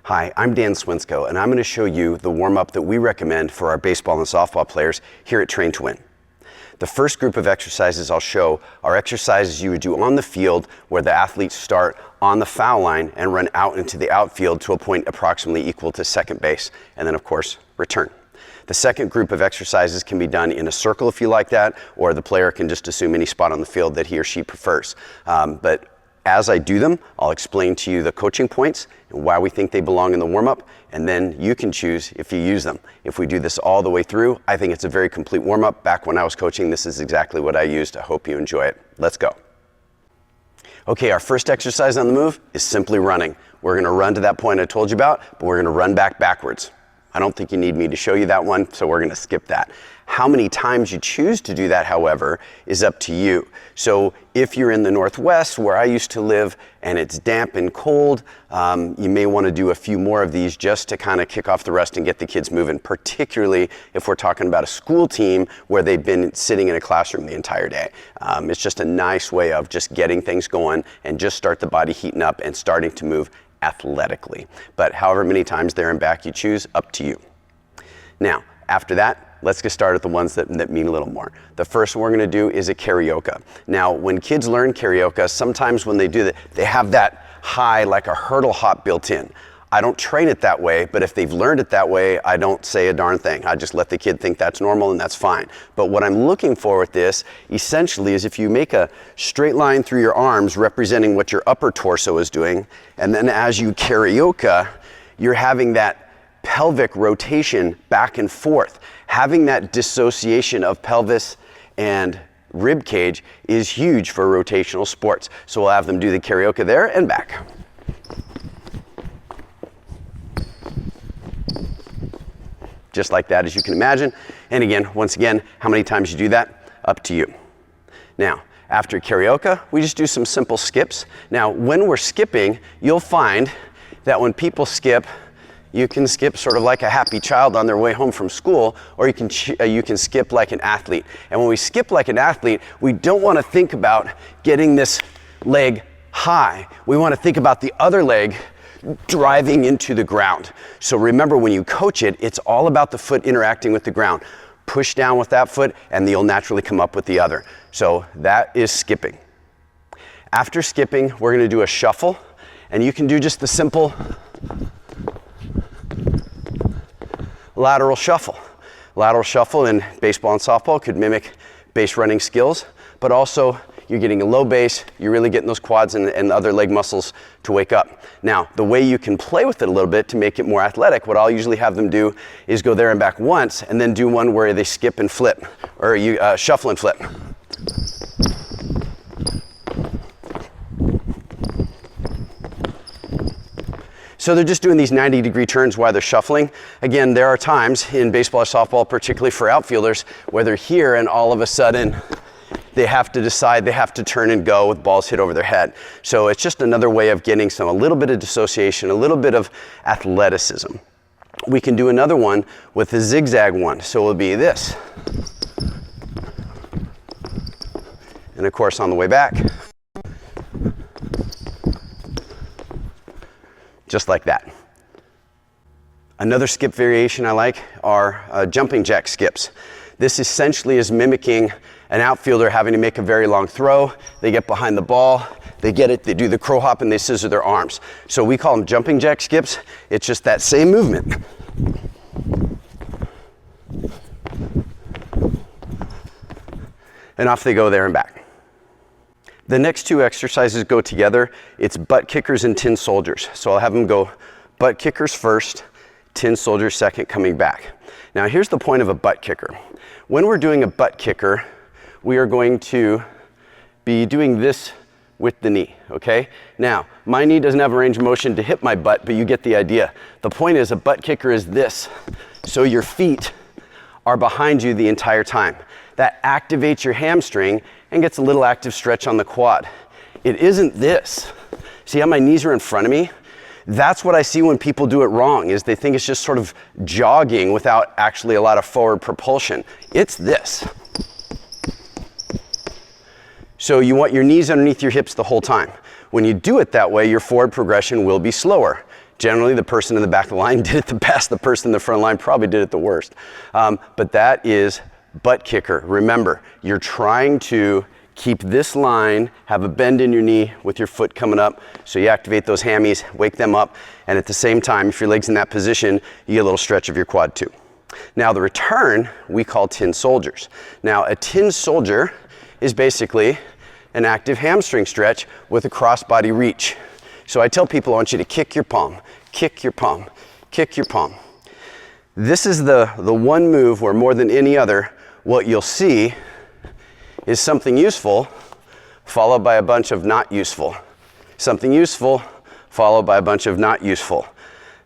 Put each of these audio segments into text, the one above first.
Hi, I'm Dan Swinsko, and I'm going to show you the warm-up that we recommend for our baseball and softball players here at Train to Win. The first group of exercises I'll show are exercises you would do on the field where the athletes start on the foul line and run out into the outfield to a point approximately equal to second base, and then of course return. The second group of exercises can be done in a circle if you like that, or the player can just assume any spot on the field that he or she prefers. But as I do them, I'll explain to you the coaching points and why we think they belong in the warm-up, and then you can choose if you use them. If we do this all the way through, I think it's a very complete warm-up. Back when I was coaching, this is exactly what I used. I hope you enjoy it. Let's go. Okay, our first exercise on the move is simply running. We're gonna run to that point I told you about, but we're gonna run backwards. I don't think you need me to show you that one, so we're gonna skip that. How many times you choose to do that, however, is up to you. So if you're in the Northwest, where I used to live, and it's damp and cold, you may want to do a few more of these just to kind of kick off the rest and get the kids moving, particularly if we're talking about a school team where they've been sitting in a classroom the entire day. It's just a nice way of just getting things going and just start the body heating up and starting to move athletically. But however many times there and back you choose, up to you. Now, after that, let's get started with the ones that mean a little more. The first one we're gonna do is a karaoke. Now, when kids learn karaoke, sometimes when they do that, they have that high, like a hurdle hop built in. I don't train it that way, but if they've learned it that way, I don't say a darn thing. I just let the kid think that's normal and that's fine. But what I'm looking for with this, essentially, is if you make a straight line through your arms representing what your upper torso is doing, and then as you karaoke, you're having that pelvic rotation back and forth. Having that dissociation of pelvis and rib cage is huge for rotational sports. So we'll have them do the karaoke there and back. Just like that, as you can imagine. And again, once again, how many times you do that, up to you. Now, after karaoke, we just do some simple skips. Now, when we're skipping, you'll find that when people skip, you can skip sort of like a happy child on their way home from school, or you can skip like an athlete. And when we skip like an athlete, we don't want to think about getting this leg high. We want to think about the other leg driving into the ground. So remember, when you coach it, it's all about the foot interacting with the ground. Push down with that foot, and you'll naturally come up with the other. So that is skipping. After skipping, we're going to do a shuffle, and you can do just the simple lateral shuffle. Lateral shuffle in baseball and softball could mimic base running skills, but also you're getting a low base, you're really getting those quads and other leg muscles to wake up. Now, the way you can play with it a little bit to make it more athletic, what I'll usually have them do is go there and back once, and then do one where they skip and flip, or you shuffle and flip. So they're just doing these 90-degree turns while they're shuffling. Again, there are times in baseball or softball, particularly for outfielders, where they're here and all of a sudden they have to decide they have to turn and go with balls hit over their head. So it's just another way of getting a little bit of dissociation, a little bit of athleticism. We can do another one with a zigzag one. So it'll be this. And of course, on the way back, just like that. Another skip variation I like are jumping jack skips. This essentially is mimicking an outfielder having to make a very long throw. They get behind the ball, they get it, they do the crow hop, and they scissor their arms. So we call them jumping jack skips. It's just that same movement. And off they go there and back. The next two exercises go together. It's butt kickers and tin soldiers. So I'll have them go butt kickers first, tin soldiers second, coming back. Now here's the point of a butt kicker. When we're doing a butt kicker, we are going to be doing this with the knee, okay? Now, my knee doesn't have a range of motion to hit my butt, but you get the idea. The point is, a butt kicker is this. So your feet are behind you the entire time. That activates your hamstring and gets a little active stretch on the quad. It isn't this. See how my knees are in front of me? That's what I see when people do it wrong, is they think it's just sort of jogging without actually a lot of forward propulsion. It's this. So you want your knees underneath your hips the whole time. When you do it that way, your forward progression will be slower. Generally, the person in the back of the line did it the best. The person in the front line probably did it the worst. But that is butt kicker. Remember, you're trying to keep this line, have a bend in your knee with your foot coming up, so you activate those hammies, wake them up, and at the same time, if your leg's in that position, you get a little stretch of your quad too. Now the return, we call tin soldiers. Now a tin soldier is basically an active hamstring stretch with a crossbody reach. So I tell people, I want you to kick your palm, kick your palm, kick your palm. This is the one move where more than any other, what you'll see is something useful followed by a bunch of not useful. Something useful followed by a bunch of not useful.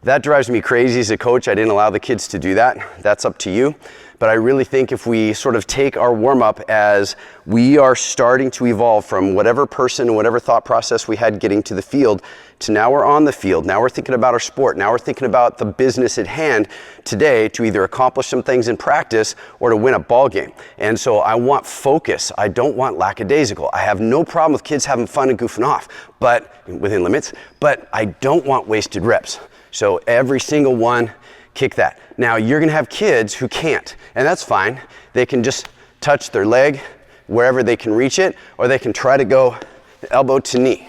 That drives me crazy as a coach. I didn't allow the kids to do that. That's up to you. But I really think if we sort of take our warm-up as we are starting to evolve from whatever person and whatever thought process we had getting to the field to now we're on the field, now we're thinking about our sport, now we're thinking about the business at hand today to either accomplish some things in practice or to win a ball game. And so I want focus. I don't want lackadaisical. I have no problem with kids having fun and goofing off, but within limits, but I don't want wasted reps. So every single one, kick that. Now you're gonna have kids who can't, and that's fine. They can just touch their leg wherever they can reach it, or they can try to go elbow to knee.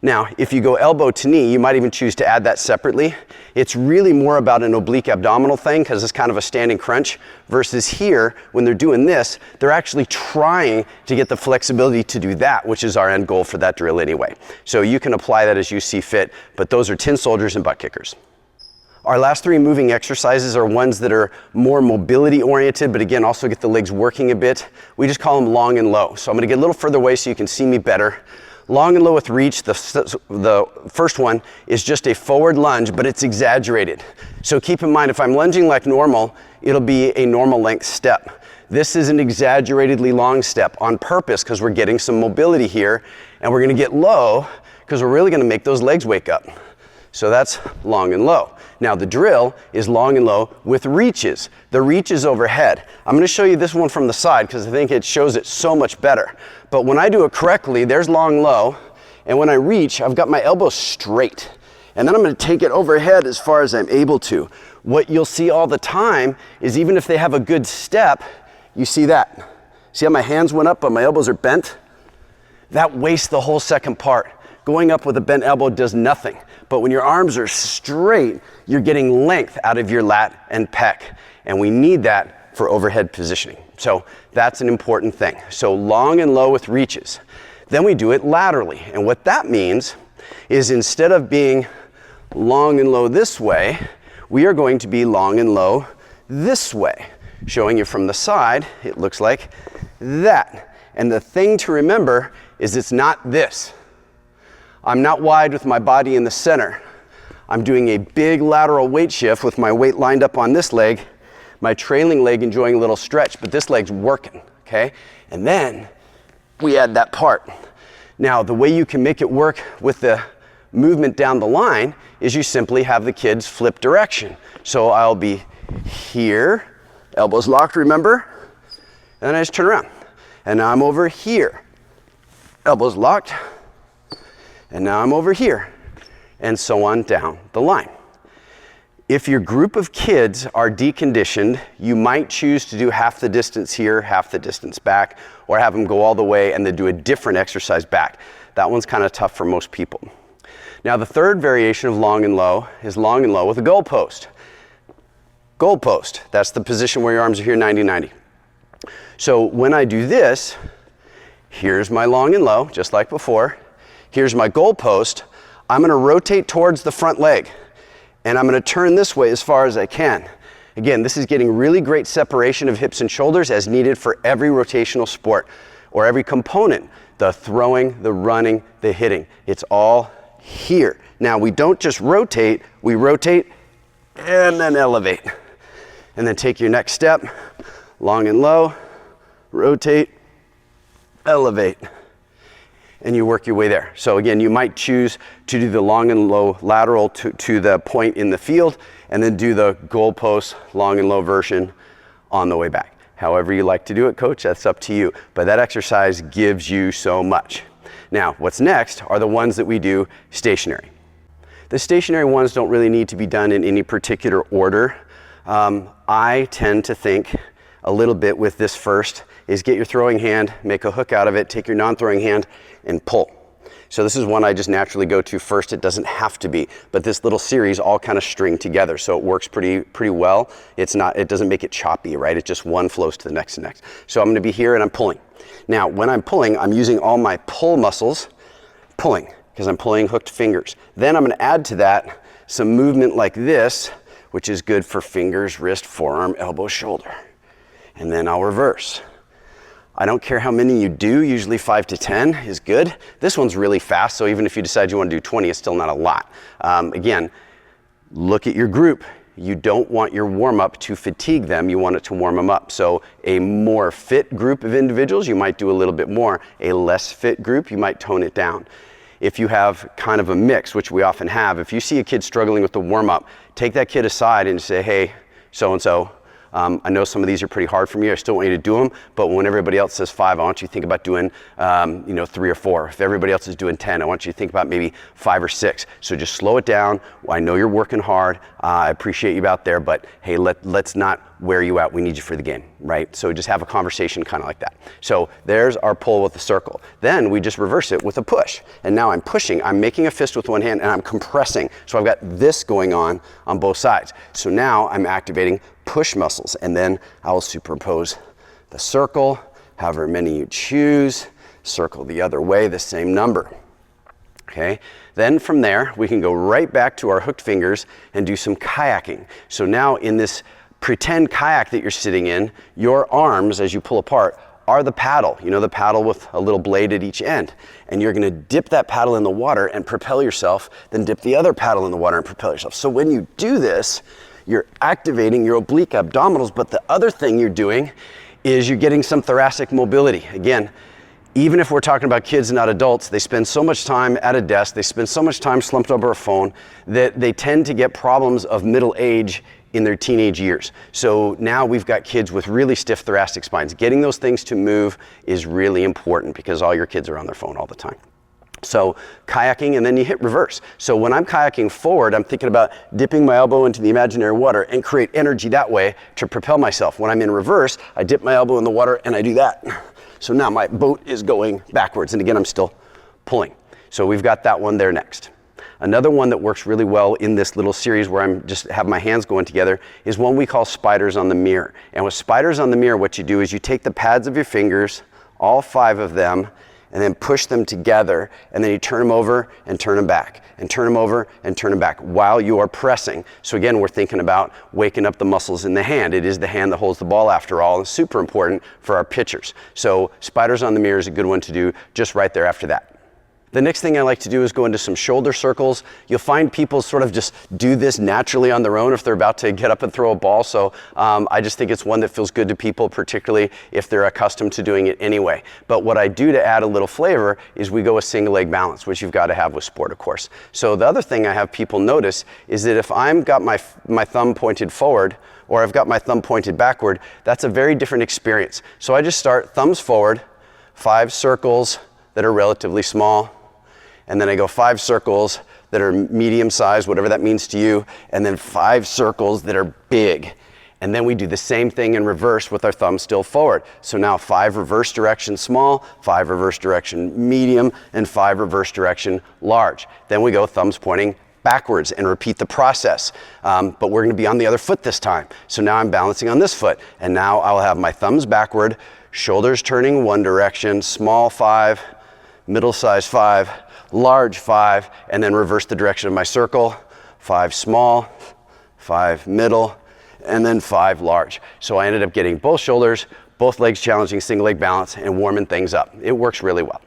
Now, if you go elbow to knee, you might even choose to add that separately. It's really more about an oblique abdominal thing because it's kind of a standing crunch versus here, when they're doing this, they're actually trying to get the flexibility to do that, which is our end goal for that drill anyway. So you can apply that as you see fit, but those are tin soldiers and butt kickers. Our last three moving exercises are ones that are more mobility oriented, but again, also get the legs working a bit. We just call them long and low. So I'm gonna get a little further away so you can see me better. Long and low with reach, the first one is just a forward lunge, but it's exaggerated. So keep in mind, if I'm lunging like normal, it'll be a normal length step. This is an exaggeratedly long step on purpose because we're getting some mobility here, and we're gonna get low because we're really gonna make those legs wake up. So that's long and low. Now the drill is long and low with reaches. The reach is overhead. I'm gonna show you this one from the side because I think it shows it so much better. But when I do it correctly, there's long, low, and when I reach, I've got my elbow straight. And then I'm gonna take it overhead as far as I'm able to. What you'll see all the time is even if they have a good step, you see that. See how my hands went up but my elbows are bent? That wastes the whole second part. Going up with a bent elbow does nothing. But when your arms are straight, you're getting length out of your lat and pec. And we need that for overhead positioning. So that's an important thing. So long and low with reaches. Then we do it laterally. And what that means is instead of being long and low this way, we are going to be long and low this way. Showing you from the side, it looks like that. And the thing to remember is it's not this. I'm not wide with my body in the center. I'm doing a big lateral weight shift with my weight lined up on this leg, my trailing leg enjoying a little stretch, but this leg's working, okay? And then we add that part. Now, the way you can make it work with the movement down the line is you simply have the kids flip direction. So I'll be here, elbows locked, remember? And then I just turn around. And now I'm over here, elbows locked. And now I'm over here, and so on down the line. If your group of kids are deconditioned, you might choose to do half the distance here, half the distance back, or have them go all the way and then do a different exercise back. That one's kind of tough for most people. Now the third variation of long and low is long and low with a goal post. Goal post, that's the position where your arms are here 90-90. So when I do this, here's my long and low, just like before. Here's my goal post. I'm gonna rotate towards the front leg and I'm gonna turn this way as far as I can. Again, this is getting really great separation of hips and shoulders as needed for every rotational sport or every component. The throwing, the running, the hitting. It's all here. Now we don't just rotate, we rotate and then elevate. And then take your next step, long and low, rotate, elevate. And you work your way there. So again, you might choose to do the long and low lateral to the point in the field and then do the goalpost long and low version on the way back. However you like to do it, coach, that's up to you. But that exercise gives you so much. Now, what's next are the ones that we do stationary. The stationary ones don't really need to be done in any particular order. I tend to think a little bit with this first is get your throwing hand, make a hook out of it, take your non-throwing hand and pull. So this is one I just naturally go to first. It doesn't have to be, but this little series all kind of string together, so it works pretty well. It doesn't make it choppy, right? It just one flows to the next and next. So I'm going to be here and I'm pulling. Now, when I'm pulling, I'm using all my pull muscles, pulling, because I'm pulling hooked fingers. Then I'm going to add to that some movement like this, which is good for fingers, wrist, forearm, elbow, shoulder. And then I'll reverse. I don't care how many you do, usually 5 to 10 is good. This one's really fast, so even if you decide you want to do 20, it's still not a lot. Again, look at your group. You don't want your warm-up to fatigue them, you want it to warm them up. So a more fit group of individuals, you might do a little bit more. A less fit group, you might tone it down. If you have kind of a mix, which we often have, if you see a kid struggling with the warm-up, take that kid aside and say, hey, so-and-so, I know some of these are pretty hard for me. I still want you to do them, but when everybody else says 5, I want you to think about doing 3 or 4. If everybody else is doing 10, I want you to think about maybe 5 or 6. So just slow it down. I know you're working hard. I appreciate you out there, but hey, let's not wear you out. We need you for the game, right? So just have a conversation kind of like that. So there's our pull with the circle. Then we just reverse it with a push. And now I'm pushing. I'm making a fist with one hand and I'm compressing. So I've got this going on both sides. So now I'm activating push muscles, and then I will superimpose the circle, however many you choose, circle the other way, the same number. Okay, then from there we can go right back to our hooked fingers and do some kayaking. So now in this pretend kayak that you're sitting in, your arms as you pull apart are the paddle, the paddle with a little blade at each end. And you're gonna dip that paddle in the water and propel yourself, then dip the other paddle in the water and propel yourself. So when you do this, you're activating your oblique abdominals, but the other thing you're doing is you're getting some thoracic mobility. Again, even if we're talking about kids, not adults, they spend so much time at a desk, they spend so much time slumped over a phone that they tend to get problems of middle age in their teenage years. So now we've got kids with really stiff thoracic spines. Getting those things to move is really important because all your kids are on their phone all the time. So kayaking, and then you hit reverse. So when I'm kayaking forward, I'm thinking about dipping my elbow into the imaginary water and create energy that way to propel myself. When I'm in reverse, I dip my elbow in the water and I do that. So now my boat is going backwards. And again, I'm still pulling. So we've got that one there next. Another one that works really well in this little series where I'm just have my hands going together is one we call spiders on the mirror. And with spiders on the mirror, what you do is you take the pads of your fingers, all 5 of them, and then push them together, and then you turn them over and turn them back, and turn them over and turn them back while you are pressing. So again, we're thinking about waking up the muscles in the hand. It is the hand that holds the ball after all, and super important for our pitchers. So spiders on the mirror is a good one to do just right there after that. The next thing I like to do is go into some shoulder circles. You'll find people sort of just do this naturally on their own if they're about to get up and throw a ball. So I just think it's one that feels good to people, particularly if they're accustomed to doing it anyway. But what I do to add a little flavor is we go with single leg balance, which you've got to have with sport, of course. So the other thing I have people notice is that if I've got my thumb pointed forward, or I've got my thumb pointed backward, that's a very different experience. So I just start thumbs forward, 5 circles that are relatively small, and then I go 5 circles that are medium size, whatever that means to you, and then 5 circles that are big. And then we do the same thing in reverse with our thumb still forward. So now 5 reverse direction small, 5 reverse direction medium, and 5 reverse direction large. Then we go thumbs pointing backwards and repeat the process. But we're gonna be on the other foot this time. So now I'm balancing on this foot, and now I'll have my thumbs backward, shoulders turning one direction, small 5, middle size 5, large 5, and then reverse the direction of my circle, 5 small, 5 middle, and then 5 large. So I ended up getting both shoulders, both legs challenging single leg balance, and warming things up. It works really well.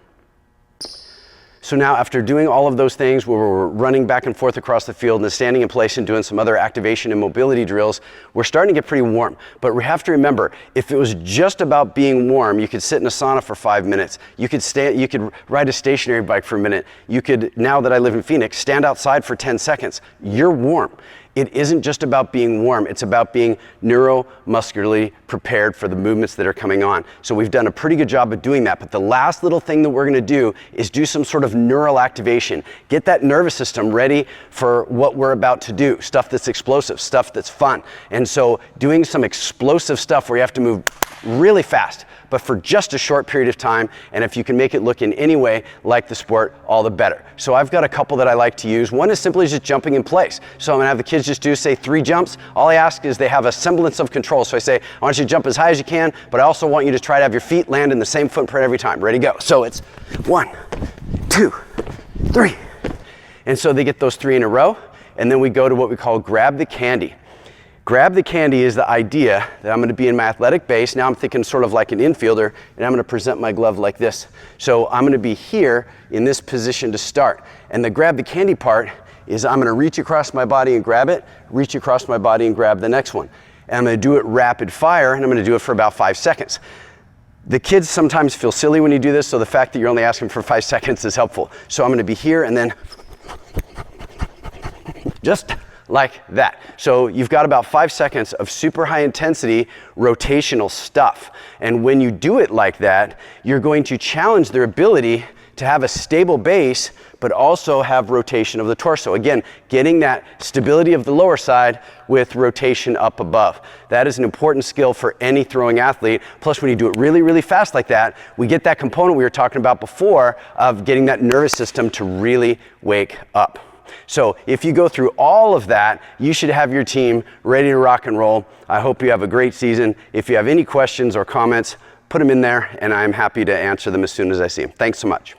So now after doing all of those things where we're running back and forth across the field and standing in place and doing some other activation and mobility drills, we're starting to get pretty warm. But we have to remember, if it was just about being warm, you could sit in a sauna for 5 minutes. You could ride a stationary bike for a minute. You could, now that I live in Phoenix, stand outside for 10 seconds. You're warm. it isn't just about being warm, it's about being neuromuscularly prepared for the movements that are coming on. So we've done a pretty good job of doing that, but the last little thing that we're gonna do is do some sort of neural activation. Get that nervous system ready for what we're about to do, stuff that's explosive, stuff that's fun. And so doing some explosive stuff where you have to move really fast, but for just a short period of time, and if you can make it look in any way like the sport, all the better. So I've got a couple that I like to use. One is simply just jumping in place. So I'm gonna have the kids just do, say, 3 jumps. All I ask is they have a semblance of control. So I say, I want you to jump as high as you can, but I also want you to try to have your feet land in the same footprint every time. Ready, go. So it's 1, 2, 3. And so they get those 3 in a row, and then we go to what we call grab the candy. Grab the candy is the idea that I'm going to be in my athletic base. Now I'm thinking sort of like an infielder, and I'm going to present my glove like this. So I'm going to be here in this position to start. And the grab the candy part is I'm going to reach across my body and grab it, reach across my body and grab the next one. And I'm going to do it rapid fire, and I'm going to do it for about 5 seconds. The kids sometimes feel silly when you do this, so the fact that you're only asking for 5 seconds is helpful. So I'm going to be here and then just like that. So you've got about 5 seconds of super high intensity rotational stuff. And when you do it like that, you're going to challenge their ability to have a stable base, but also have rotation of the torso. Again, getting that stability of the lower side with rotation up above. That is an important skill for any throwing athlete. Plus, when you do it really, really fast like that, we get that component we were talking about before of getting that nervous system to really wake up. So if you go through all of that, you should have your team ready to rock and roll. I hope you have a great season. If you have any questions or comments, put them in there, and I'm happy to answer them as soon as I see them. Thanks so much.